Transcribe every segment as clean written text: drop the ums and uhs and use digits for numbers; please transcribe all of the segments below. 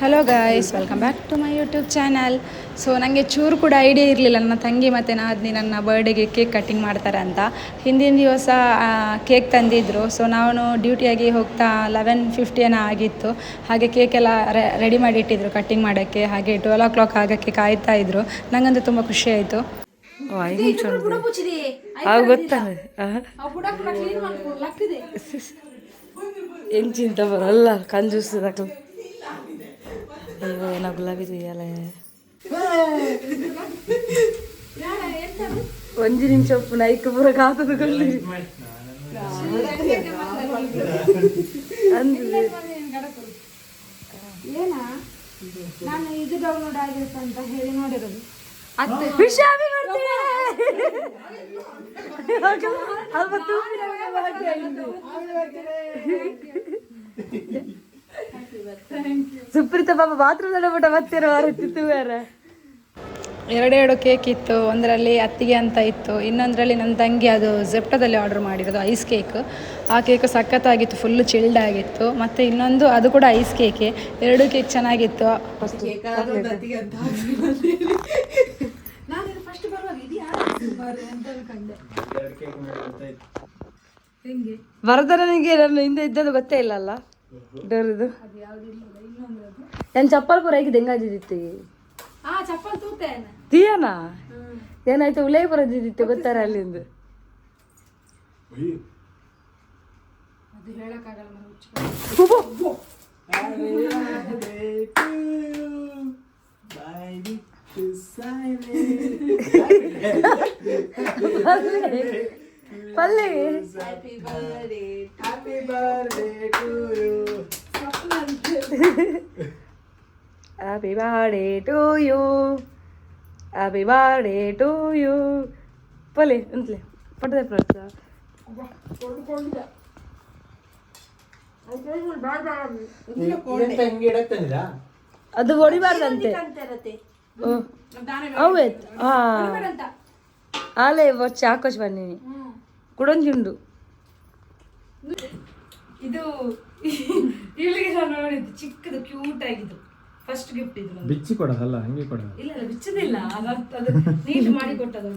Hello guys, welcome back to my YouTube channel. So ನನಗೆ ಚೂರು ಕೂಡ ಐಡಿಯಾ ಇರಲಿಲ್ಲ ನನ್ನ ತಂಗಿ ಮತ್ತು ನಾದಿನಿ ನನ್ನ ಬರ್ಡೇಗೆ ಕೇಕ್ ಕಟ್ಟಿಂಗ್ ಮಾಡ್ತಾರೆ ಅಂತ. ಹಿಂದಿನ ದಿವಸ ಕೇಕ್ ತಂದಿದ್ದರು. ಸೊ ನಾನು ಡ್ಯೂಟಿಯಾಗಿ ಹೋಗ್ತಾ 11:50 ಆಗಿತ್ತು. ಹಾಗೆ ಕೇಕೆಲ್ಲ ರೆಡಿ ಮಾಡಿ ಇಟ್ಟಿದ್ರು ಕಟ್ಟಿಂಗ್ ಮಾಡೋಕ್ಕೆ. ಹಾಗೆ 12 o'clock ಆಗೋಕ್ಕೆ ಕಾಯ್ತಾ ಇದ್ರು. ನನಗಂತೂ ತುಂಬ ಖುಷಿ ಆಯಿತು. ಏನು ಚಿಂತೆ ಬರಲ್ಲ ಕಂಜೂಸ್ದಾಗಲು. ಅಯ್ಯೋ ಏನೋ ಗುಲಾಬಿ ತೆಗಿಯಲ್ಲ. 1 ನಿಮಿಷ ಉಪ್ಪು ನೈಕ್ ಪೂರ ಕಾತದ ನಾನು ಇದು ಡೌನ್ಲೋಡ್ ಆಗಿರುತ್ತೆ ಅಂತ ಹೇಳಿ ನೋಡಿರೋದು. ಸುಪ್ರೀತ ಪಾಪ ಬಾತ್ರೂಮ್ ಬಿಟ್ಟ ಬರ್ತಿರೋ ತಿತ್ತು ಬೇರೆ. 2 ಕೇಕ್ ಇತ್ತು. ಒಂದರಲ್ಲಿ ಅತ್ತಿಗೆ ಅಂತ ಇತ್ತು, ಇನ್ನೊಂದರಲ್ಲಿ ನನ್ನ ತಂಗಿ ಅದು ಜೆಪ್ಟೋದಲ್ಲಿ ಆರ್ಡರ್ ಮಾಡಿರೋದು ಐಸ್ ಕೇಕ್. ಆ ಕೇಕು ಸಖತ್ತಾಗಿತ್ತು, ಫುಲ್ಲು ಚಿಲ್ಡ್ ಆಗಿತ್ತು. ಮತ್ತು ಇನ್ನೊಂದು ಅದು ಕೂಡ ಐಸ್ ಕೇಕೆ. 2 ಕೇಕ್ ಚೆನ್ನಾಗಿತ್ತು. ವರದನಿಗೆ ನನ್ನ ಹಿಂದೆ ಇದ್ದದ್ದು ಗೊತ್ತೇ ಇಲ್ಲಲ್ಲ ಡೋರದು. ನನ್ನ ಚಪ್ಪಲ್ ಪೂರ ಹೇಗಿದೆ ಹೆಂಗಾದಿತ್ತು ತೀಯನಾ ಏನಾಯ್ತು ಉಲೇ ಬರೋದಿತ್ತು ಗೊತ್ತಾರ ಅಲ್ಲಿಂದ. ಪಲ್ಲಿ happy birthday to you, happy birthday to you. ಪಲ್ಲಿ ಅಂತಲೇ ಪಟ್ಟದ ಪ್ರಶ್ನ ಅದು ಹೊಡಿಬಾರ್ದಂತೆ. ಅವತ್ತು ಆಲೇ వచ్చి ಆಕೋಚ್ ಬನ್ನಿ ಕುಡೊಂಜುಂಡು. ಇದು ಇವಳಿಗೆ ನಾನು ನೋಡಿದ್ದು ಚಿಕ್ಕದು ಕ್ಯೂಟ್ ಆಗಿದ್ದು ಫಸ್ಟ್ ಗಿಫ್ಟ್. ಇದು ಬಿಚ್ಚಿ ಕೊಡೋದಲ್ಲ, ಹಂಗೆ ಕೊಡೋದು. ಇಲ್ಲ ಬಿಚ್ಚದಿಲ್ಲ, ಅದು ನೀಟ್ ಮಾಡಿ ಕೊಟ್ಟದು.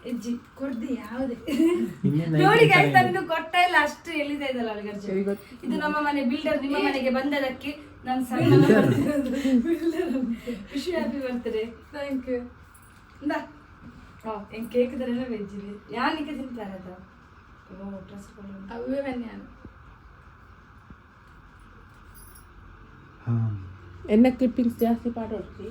ಅಜ್ಜಿ ಕೊಡ್ದಿ ಯಾವುದೇ ನೋಡಿ ಗೈಸ್, ನಾನು ಕೊಟ್ಟ ಇಲ್ಲ ಅಷ್ಟು ಎಲ್ಲಿದೆ ಇದಲ್ಲ ಅಲ್ಲಿಗರ್ಜಿ. ಇದು ನಮ್ಮ ಮನೆ ಬಿಲ್ಡರ್ ನಿಮ್ಮ ಮನೆಗೆ ಬಂದದಕ್ಕೆ ನಾನು ಸಣ್ಣ ಖುಷಿ. Happy birthday. Thank you. ಹೆಂಗೆ ಕೇಕ್ ತರಲ್ಲ ವೆಜ್ ಇದೆ ಯಾನಿಗೆ ತಿಂತಾರೆ ಅದು. ಓ ಡ್ರೆಸ್ ಅವೇ ಬನ್ನಿ ಎನ್ನ ಕ್ಲಿಪ್ಪಿಂಗ್ಸ್ ಜಾಸ್ತಿ ಪಾಡೋಡ್ತಿ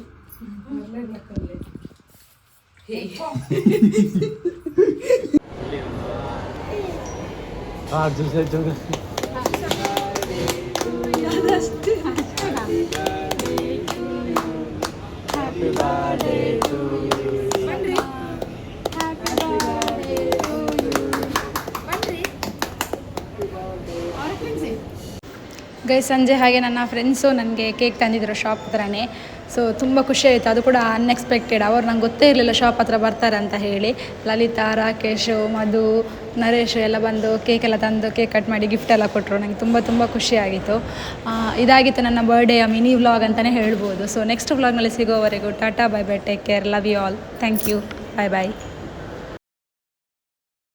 ಗೈ ಸಂಜೆ ಹಾಗೆ ನನ್ನ ಫ್ರೆಂಡ್ಸು ನನಗೆ ಕೇಕ್ ತಂದಿದ್ರು ಶಾಪ್ ಹತ್ರನೇ. ಸೊ ತುಂಬ ಖುಷಿ ಆಯಿತು. ಅದು ಕೂಡ ಅನ್ಎಕ್ಸ್ಪೆಕ್ಟೆಡ್. ಅವರು ನಂಗೆ ಗೊತ್ತೇ ಇರಲಿಲ್ಲ ಶಾಪ್ ಹತ್ರ ಬರ್ತಾರೆ ಅಂತ ಹೇಳಿ. ಲಲಿತಾ, ರಾಕೇಶ್, ಮಧು, ನರೇಶ್ ಎಲ್ಲ ಬಂದು ಕೇಕೆಲ್ಲ ತಂದು ಕೇಕ್ ಕಟ್ ಮಾಡಿ ಗಿಫ್ಟ್ ಎಲ್ಲ ಕೊಟ್ಟರು. ನನಗೆ ತುಂಬ ಖುಷಿಯಾಗಿತ್ತು. ಇದಾಗಿತ್ತು ನನ್ನ ಬರ್ಡೇಯ ಮಿನಿ ವ್ಲಾಗ್ ಅಂತಲೇ ಹೇಳ್ಬೋದು. ಸೊ ನೆಕ್ಸ್ಟ್ ವ್ಲಾಗ್ನಲ್ಲಿ ಸಿಗೋವರೆಗೂ tata, bye bye, take care, love you all, thank you, bye bye.